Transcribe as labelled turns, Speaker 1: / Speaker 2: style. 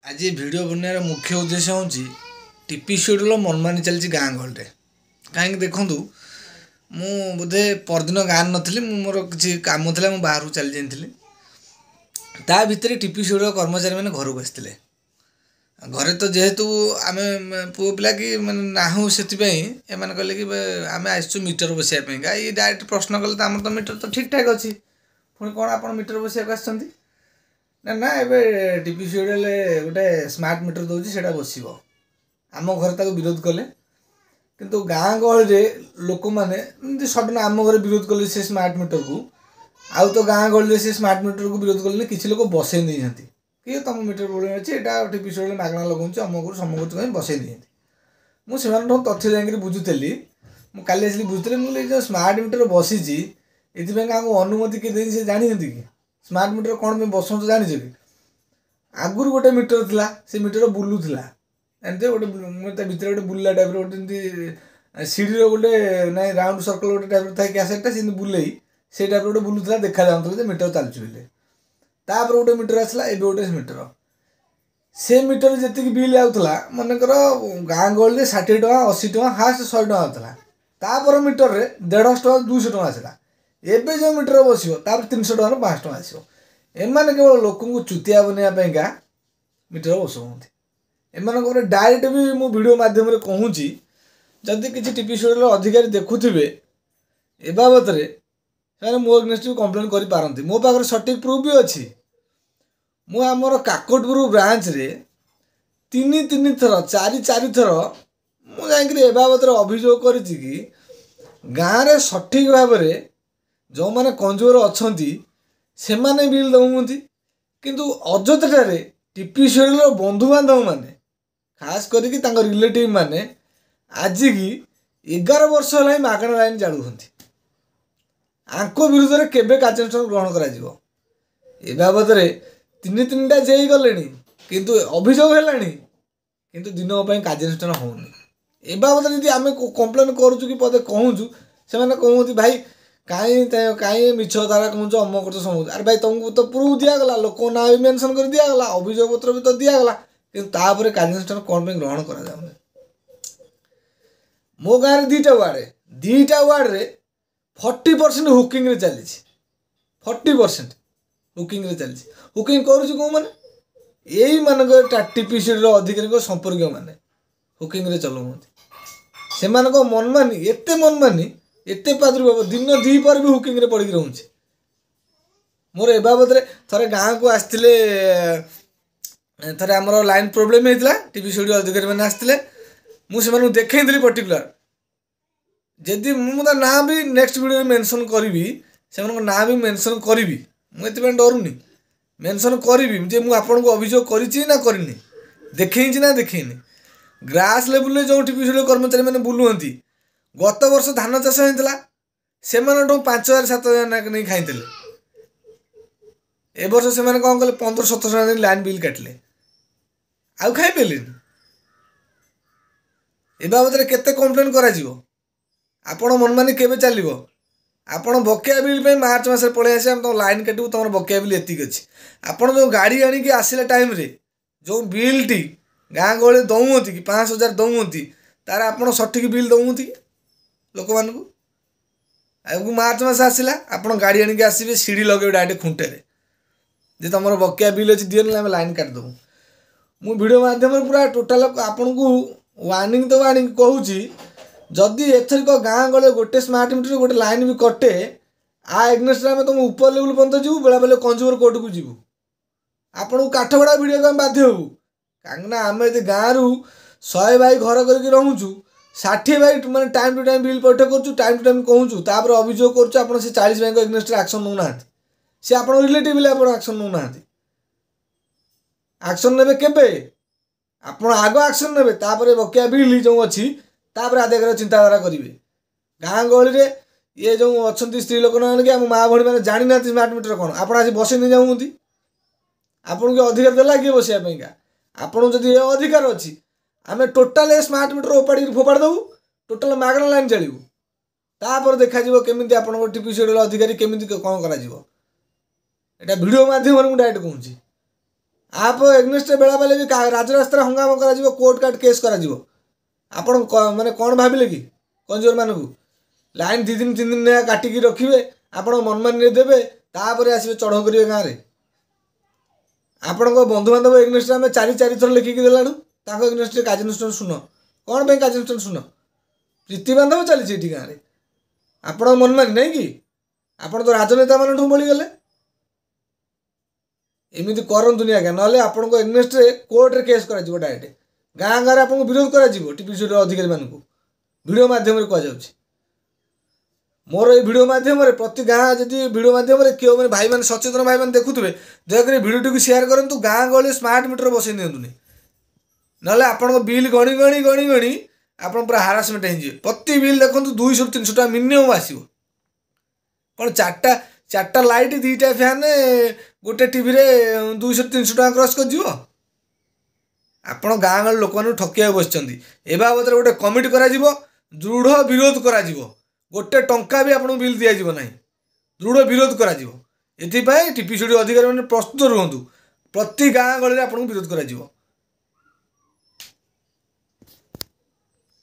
Speaker 1: आज ये वीडियो बनार मुख्य उद्देश्य हूँ टीपी शेड्यूल मनमानी चलती गाँ गहली कहीं देखूँ मु बोधे परदिन गाँव नी मोर किसी कम था बाहर चली जाइली ता भितर टीपी शेड्यूल कर्मचारी मैंने घर को आसते घरे तो जेहेतु आम पुओ पिला कि नाहूँ से कहले कि आम आसचु मीटर बसाई ये डायरेक्ट प्रश्न कले तो आम तो मीटर तो ठीक ठाक अच्छी पुणी कौन आप मीटर बसाक आसछंती ना ना ए टीपी शेड्यूल गोटे स्मार्ट मीटर दूसरी से बस आम घर तक विरोध कले किंतु गाँ गहली लोक मैंने सडन आम घर विरोध कले से स्मार्ट मीटर को आउ तो गाँ गहली से स्मार्ट मीटर को विरोध कले किसी लोग बसई नहीं कि तुम मीटर प्रोब्लेम अच्छे यहाँ टीपी शेड्यूल मागणा लगाऊँ अमक समक बसई नहीं मुझे तथ्य जाकि बुझुली मुझे आसली बुझुली मुझे जो स्मार्ट मीटर बसी ये क्या अनुमति किए से जानते कि स्मार्ट मीटर कौन पे बस तो जानी कि आगुरी गोटे मीटर थिला से मीटर बुलूला जानते गोटे भितर गोटे बुला टाइप गोटे सीढ़ी गोटे ना राउंड सर्कल गोटे टाइप था कैसेटा से बुले से टाइप गोटे बुलूला देखा जाऊँ मीटर चलुचे बोले तापर गोटे मीटर आसला ए गोटे मीटर से मीटर जी बिल आउला मनकर गाँ गहली 60 टका 80 टका हास्ट 100 टका आउला तापर मीटर रे 150 टका 200 टका आसला एबे जो मीटर बस 300 टका 500 टका आसो एमाने केवल लोक को चुतिया बनवाईका मीटर बसाऊँगी एम डायरेक्ट भी मु वीडियो माध्यम कहूँ जदि किसी टीपी शेड्यूल अधिकारी देखुवे ए बाबद मो अगेंस्ट भी कम्प्लेन करपारती मो पाखे सटीक प्रूफ भी अच्छी मु आमर काकटपुर ब्रांच रे 3 थर 4 थर मुझे ए बाबद अभियोग करी गाँव में सठिक भाव में जो मैंने कंज्यूमर अच्छा से बिल दौंती किंतु अଯଥାରେ टीपी शेड्यूल बंधु बांधव मैंने खास करके रिलेटिव मैंने आज की 11 वर्ष है मागणा लाइन जालुंट आंको विरुद्ध में केवे कार्यानुष्ठान ग्रहण कर बाबद 3टा जेई गले किंतु अभियोग है किंतु दिन कार्यानुष्ठान होनी ए बाबद यदि आम कम्प्लेन करूँ कि पदे कहूँ से कहते भाई कहीं मिछ धारा कहूँ अमक तो समझ अरे भाई तुमको तो प्रूफ दिगला लोक ना भी मेनसन कर दिगला अभियोग पत्र भी तो दिगला कि कार्यानुष्ठान कौन ग्रहण कर मो गाँव में 2टा वार्ड रे 40% हुकिंग रे चली 40% हुकिंग रे चली हुकिंग करुँ कौन मैंने यही मानक टीपी शेड्यूल अधिकारी संपर्क मैंने हुकिंग रे चलाऊँ से मनमानी एत प्रादुर्भाव दिन 2 पर भी हुकिंग रे पड़ी रोचे मोर ए बाबद थे गाँव को आसते थे आमर लाइन प्रोब्लेम होता टीपी शेड्यूल अधिकारी मैंने आसते मुझे देखी पर्टिकुलर जदि मुझे ना भी नेक्स्ट वीडियो मेंशन करी से ना भी मेंशन करी मुझे डरुनी मेंशन करी जे मुझे आपको अभियोग करी ना करनी देखी ना देखनी ग्रास लेवल जो टीपी शेड्यूल कर्मचारी मैंने बुलुंट गत वर्ष धान चाष होता से 5,000 7,000 नहीं खाई ए वर्ष से कौन कले 1500-1700 लाइन बिल काटिले आउ खाई पारे ए बाबद केते कम्प्लेन करा मनमानी केबे चलो आपण बकेया बिल पे मार्च मास पलि आसे तुम लाइन काटू तुम बकेया बिल एतिक अच्छी आपड़ जो गाड़ी आणिकी आसला टाइम रे जो बिल टी गाँ गहली दौंती कि 5,000 दौंती तार आप सठिक बिल दौंती लोक मानू आगु मार्च मास आसला आप गाड़ी आणिकी आसवे सीढ़ी लगे डायरेक्ट खुंटे जे तुम बकेया बिल अच्छी दिए ना लाइन काटिदेबू मु वीडियो माध्यम पूरा टोटाल आपन को वार्निंग तो वार्निंग कहूँ जदि एथरिक गाँ गले गोटे स्मार्ट मीटर गोटे लाइन भी कटे आ एग्नेस्ट आम तुम ऊपर लेवल पर्यटन जीव बेला बेले कंज्यूमर कोर्ट को जीव आपन को काठगड़ा वीडियो को बाध्य हबू कहीं आम यदि गाँव 100 भाई घर करके रोचु 60 भाई मैंने टाइम टू टाइम बिल पैठ करूँ टाइम टू टाइम कहूँ तापर अभियोग करुँ से 40 भाई एग्नेस्ट एक्शन नौना सी आप रिलेटिव एक्शन नौना एक्शन ने केबे आप आग एक्शन ने बकेया बिल जो अच्छी तापर आदि चिंताधारा करेंगे गाँ गहली ये जो अच्छा स्त्री लोक ना माँ भाई मैंने जानी ना स्मार्ट मीटर कौन आप बस नहीं जाऊँगी आपन को अधिकार देला किए बसाइका आपन जब ये अधिकार अच्छी आम टोटाल स्मार्ट मीटर ओपाड़ी फोपाड़ देवु टोटाल मागणा लाइन चलू तापर देखा केमी आप टीपी शेड्यूल अधिकारी केमी कौन कर भिडियो मध्यम डायरेक्ट कहूँ आप एग्नेस्ट बेला बेले भी राजरास्ता हंगामा करा कोर्ट काट केस करा आपण माने कौन भाविले कि कंज्यूमर मानू लाइन 2 दिन 3 दिन ना काटिकी रखिए आपण मनमानी देवे तापर आसवे चढ़ करेंगे गाँव में आपण बंधु बांधव एग्नेस्ट आम 4 थर लिखिकी देलु एग्नेस्ट कार्यानुष्ठान सुन कौन पे कार्यानुष्ठान सुन प्रीति बांधव चली गाँव में आपण मनमानी नहीं कि आपण तो राजनेता मान बोलीगले एमती करतुनि आज्ञा ना आपण एग्नेस्ट कोर्टे केस कर डायरेक्ट गाँ गाँव आपको विरोध कर टीपी अधिकारी मानक भिडियो मध्यम कहुच्छे मोर ये भिडियो मध्यम प्रति गाँ जी भिडियो मध्यम क्यों मैंने भाई मैंने सचेतन भाई मैंने देखुए दयाकोरी भिडियो टी सेयार करूँ गाँ गहली स्मार्ट मीटर बसई दिंतुनि ना आपण बिल गणी गणी गणी गणी आप पूरा हारासमेंट हो प्रति बिल देखो 200-300 टका मिनिमम आसो कौन चार्टा लाइट 2टा फैन गोटे टीवी रे 200-300 टका क्रॉस कर आपण गाँ गहली लोक मैंने ठकिया बस ए बाबद गोटे कमिटी करा दृढ़ विरोध करा गोटे टंका भी आपको बिल दि जाव ना दृढ़ विरोध करा टीपी स्टूडियो अधिकारी मैंने प्रस्तुत रुहतु प्रति गाँ गहली आपको विरोध करा